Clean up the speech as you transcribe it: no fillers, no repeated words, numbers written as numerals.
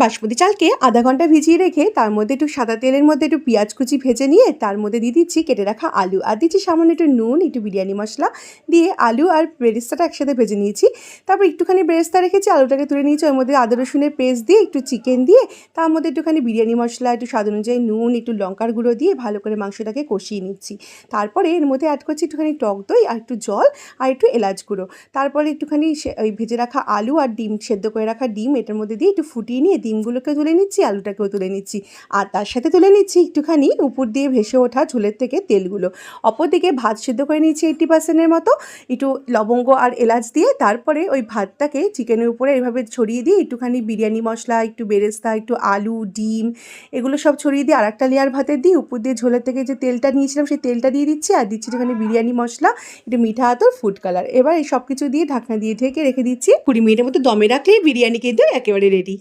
বাসমতি চালকে আধা ঘন্টা ভিজিয়ে রেখে তার মধ্যে একটু সাদা তেলের মধ্যে একটু পেঁয়াজ কুচি ভেজে নিয়ে তার মধ্যে দিয়ে দিচ্ছি কেটে রাখা আলু, আর দিচ্ছি সামান্য একটু নুন, একটু বিরিয়ানি মশলা দিয়ে আলু আর বেরেস্তাটা একসাথে ভেজে নিয়েছি। তারপর একটুখানি বেরেস্তা রেখেছি, আলুটাকে তুলে নিয়েছি, ওর মধ্যে আদা রসুনের পেস্ট দিয়ে একটু চিকেন দিয়ে তার মধ্যে একটুখানি বিরিয়ানি মশলা, একটু স্বাদ অনুযায়ী নুন, একটু লঙ্কার গুঁড়ো দিয়ে ভালো করে মাংসটাকে কষিয়ে নিচ্ছি। তারপরে এর মধ্যে অ্যাড করছি একটুখানি টক দই আর একটু জল আর একটু এলাচ গুঁড়ো। তারপরে একটুখানি ওই ভেজে রাখা আলু আর ডিম, সেদ্ধ করে রাখা ডিম এটার মধ্যে দিয়ে একটু ফুটিয়ে নিয়ে ডিমগুলোকে তুলে নিচ্ছি, আলুটাকেও তুলে নিচ্ছি, আর তার সাথে তুলে নিচ্ছি একটুখানি উপর দিয়ে ভেসে ওঠা ঝোলের থেকে তেলগুলো। অপরদিকে ভাত সিদ্ধ করে নিচ্ছি 80%-এর মতো, একটু লবঙ্গ আর এলাচ দিয়ে। তারপরে ওই ভাতটাকে চিকেনের উপরে এভাবে ছড়িয়ে দিয়ে একটুখানি বিরিয়ানি মশলা, একটু বেরেস্তা, একটু আলু, ডিম এগুলো সব ছড়িয়ে দিয়ে আরেকটা লেয়ার ভাতের দিই। উপর দিয়ে ঝোলের থেকে যে তেলটা নিয়েছিলাম সেই তেলটা দিয়ে দিচ্ছি, আর দিচ্ছি একটুখানি বিরিয়ানি মশলা, একটু মিঠা আতর, ফুড কালার। এবার এই সব কিছু দিয়ে ঢাকনা দিয়ে ঢেকে রেখে দিচ্ছি 20 মিনিটের মতো। দমে রাখলেই বিরিয়ানি কিন্তু একেবারে রেডি।